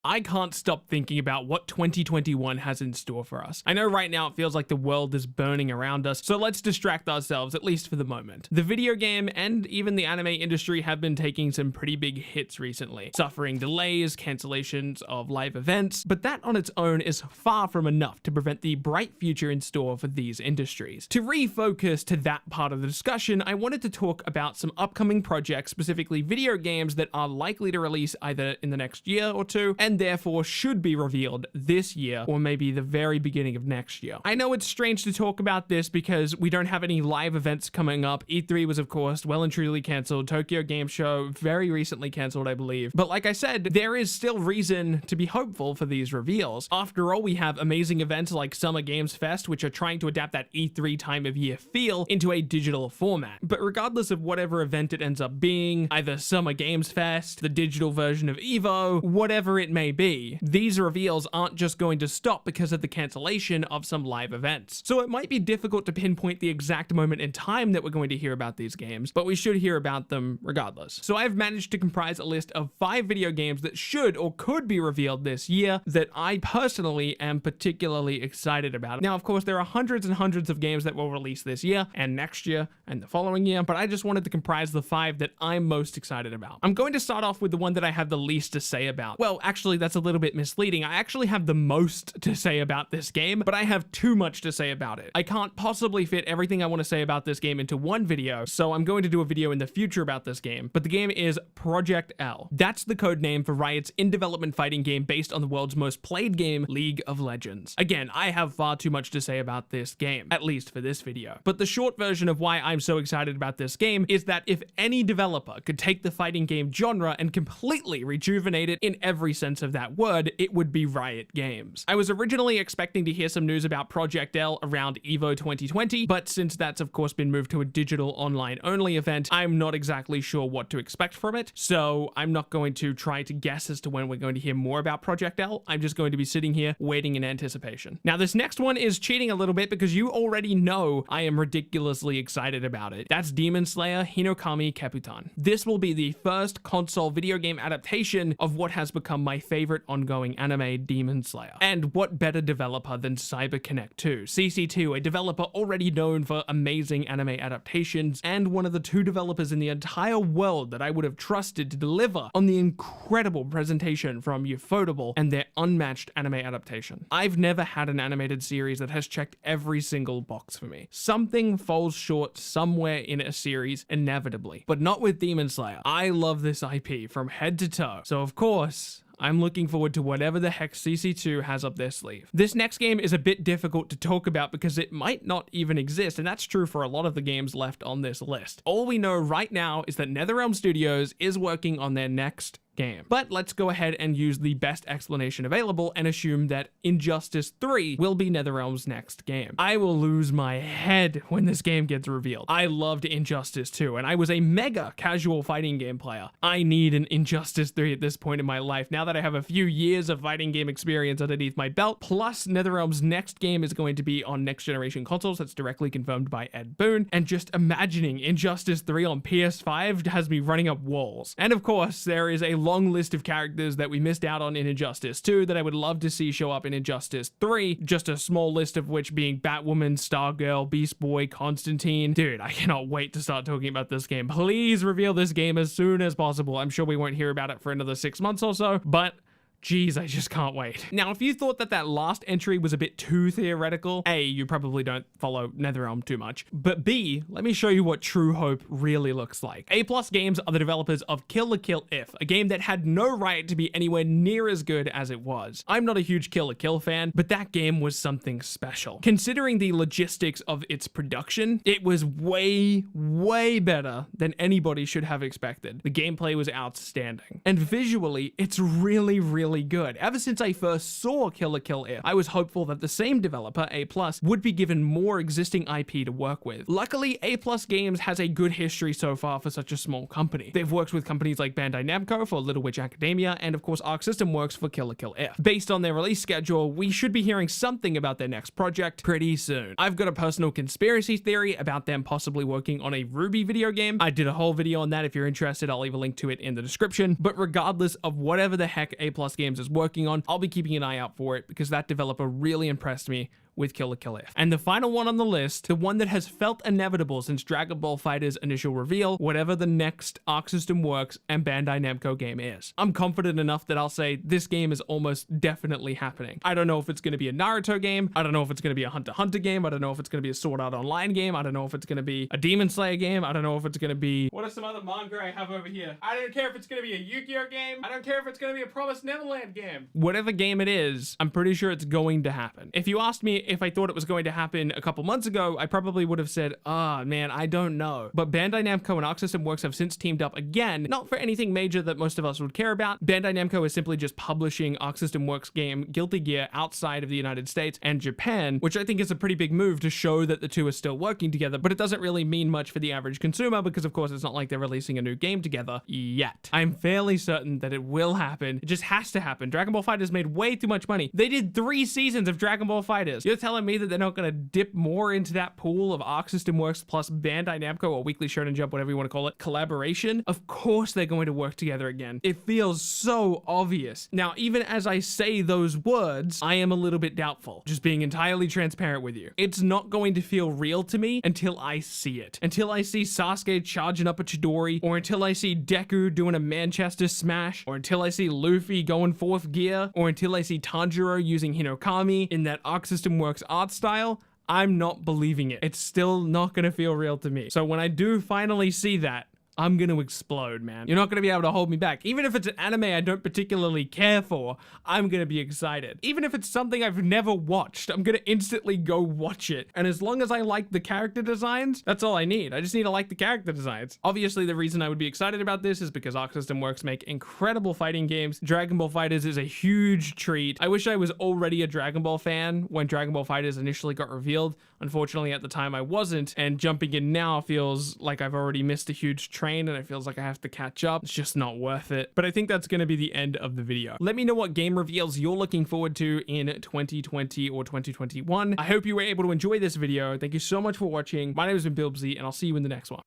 I can't stop thinking about what 2021 has in store for us. I know right now it feels like the world is burning around us, so let's distract ourselves, at least for the moment. The video game and even the anime industry have been taking some pretty big hits recently, suffering delays, cancellations of live events, but that on its own is far from enough to prevent the bright future in store for these industries. To refocus to that part of the discussion, I wanted to talk about some upcoming projects, specifically video games that are likely to release either in the next year or two, and therefore should be revealed this year or maybe the very beginning of next year. I know it's strange to talk about this because we don't have any live events coming up. E3 was of course well and truly cancelled. Tokyo Game Show very recently cancelled, I believe. But like I said, there is still reason to be hopeful for these reveals. After all, we have amazing events like Summer Games Fest, which are trying to adapt that E3 time of year feel into a digital format. But regardless of whatever event it ends up being, either Summer Games Fest, the digital version of EVO, whatever it may be, these reveals aren't just going to stop because of the cancellation of some live events. So it might be difficult to pinpoint the exact moment in time that we're going to hear about these games, but we should hear about them regardless. So I've managed to comprise a list of 5 video games that should or could be revealed this year that I personally am particularly excited about. Now, of course, there are hundreds and hundreds of games that will release this year and next year and the following year, but I just wanted to comprise the 5 that I'm most excited about. I'm going to start off with the one that I have the least to say about. Well, actually, that's a little bit misleading. I actually have the most to say about this game, but I have too much to say about it. I can't possibly fit everything I want to say about this game into one video, so I'm going to do a video in the future about this game. But the game is Project L. That's the code name for Riot's in-development fighting game based on the world's most played game, League of Legends. Again, I have far too much to say about this game, at least for this video. But the short version of why I'm so excited about this game is that if any developer could take the fighting game genre and completely rejuvenate it in every sense of that word, it would be Riot Games. I was originally expecting to hear some news about Project L around EVO 2020, but since that's of course been moved to a digital online only event, I'm not exactly sure what to expect from it, so I'm not going to try to guess as to when we're going to hear more about Project L. I'm just going to be sitting here waiting in anticipation. Now this next one is cheating a little bit because you already know I am ridiculously excited about it. That's Demon Slayer Hinokami Keputan. This will be the first console video game adaptation of what has become my favorite ongoing anime, Demon Slayer. And what better developer than CyberConnect 2? CC2, a developer already known for amazing anime adaptations, and one of the 2 developers in the entire world that I would have trusted to deliver on the incredible presentation from Ufotable and their unmatched anime adaptation. I've never had an animated series that has checked every single box for me. Something falls short somewhere in a series inevitably, but not with Demon Slayer. I love this IP from head to toe, so of course, I'm looking forward to whatever the heck CC2 has up their sleeve. This next game is a bit difficult to talk about because it might not even exist, and that's true for a lot of the games left on this list. All we know right now is that NetherRealm Studios is working on their next game. But let's go ahead and use the best explanation available and assume that Injustice 3 will be NetherRealm's next game. I will lose my head when this game gets revealed. I loved Injustice 2, and I was a mega casual fighting game player. I need an Injustice 3 at this point in my life, now that I have a few years of fighting game experience underneath my belt, plus NetherRealm's next game is going to be on next generation consoles. That's directly confirmed by Ed Boon, and just imagining Injustice 3 on PS5 has me running up walls. And of course, there is a long list of characters that we missed out on in Injustice 2 that I would love to see show up in Injustice 3, just a small list of which being Batwoman, Stargirl, Beast Boy, Constantine. Dude, I cannot wait to start talking about this game. Please reveal this game as soon as possible. I'm sure we won't hear about it for another 6 months or so, but Jeez, I just can't wait. Now, if you thought that that last entry was a bit too theoretical, A, you probably don't follow NetherRealm too much, but B, let me show you what true hope really looks like. A+ Games are the developers of Kill la Kill If, a game that had no right to be anywhere near as good as it was. I'm not a huge Kill la Kill fan, but that game was something special. Considering the logistics of its production, it was way, way better than anybody should have expected. The gameplay was outstanding. And visually, it's really, really good. Ever since I first saw Kill la Kill If, I was hopeful that the same developer, A+, would be given more existing IP to work with. Luckily, A+ Games has a good history so far for such a small company. They've worked with companies like Bandai Namco for Little Witch Academia, and of course Arc System Works for Kill la Kill If. Based on their release schedule, we should be hearing something about their next project pretty soon. I've got a personal conspiracy theory about them possibly working on a Ruby video game. I did a whole video on that. If you're interested, I'll leave a link to it in the description. But regardless of whatever the heck A+ Games is working on. I'll be keeping an eye out for it because that developer really impressed me with Kill la Kill If. And the final one on the list, the one that has felt inevitable since Dragon Ball FighterZ initial reveal, whatever the next Arc System Works and Bandai Namco game is. I'm confident enough that I'll say this game is almost definitely happening. I don't know if it's going to be a Naruto game. I don't know if it's going to be a Hunter x Hunter game. I don't know if it's going to be a Sword Art Online game. I don't know if it's going to be a Demon Slayer game. I don't know if it's going to be... What are some other manga I have over here? I don't care if it's going to be a Yu-Gi-Oh game. I don't care if it's going to be a Promised Neverland game. Whatever game it is, I'm pretty sure it's going to happen. If you asked me if I thought it was going to happen a couple months ago, I probably would have said, man, I don't know. But Bandai Namco and Arc System Works have since teamed up again, not for anything major that most of us would care about. Bandai Namco is simply just publishing Arc System Works game Guilty Gear outside of the United States and Japan, which I think is a pretty big move to show that the two are still working together, but it doesn't really mean much for the average consumer because of course it's not like they're releasing a new game together yet. I'm fairly certain that it will happen. It just has to happen. Dragon Ball FighterZ made way too much money. They did 3 seasons of Dragon Ball FighterZ. You're telling me that they're not going to dip more into that pool of Arc System Works plus Bandai Namco or Weekly Shonen Jump, whatever you want to call it, collaboration? Of course they're going to work together again. It feels so obvious. Now, even as I say those words, I am a little bit doubtful. Just being entirely transparent with you. It's not going to feel real to me until I see it. Until I see Sasuke charging up a Chidori, or until I see Deku doing a Manchester Smash, or until I see Luffy going 4th gear, or until I see Tanjiro using Hinokami in that Arc System Works art style, I'm not believing it. It's still not gonna feel real to me. So when I do finally see that, I'm gonna explode, man. You're not gonna be able to hold me back. Even if it's an anime I don't particularly care for, I'm gonna be excited. Even if it's something I've never watched, I'm gonna instantly go watch it. And as long as I like the character designs, that's all I need. I just need to like the character designs. Obviously, the reason I would be excited about this is because Arc System Works make incredible fighting games. Dragon Ball FighterZ is a huge treat. I wish I was already a Dragon Ball fan when Dragon Ball FighterZ initially got revealed. Unfortunately, at the time I wasn't, and jumping in now feels like I've already missed a huge train and it feels like I have to catch up. It's just not worth it. But I think that's going to be the end of the video. Let me know what game reveals you're looking forward to in 2020 or 2021. I hope you were able to enjoy this video. Thank you so much for watching. My name has been Bilbzy, and I'll see you in the next one.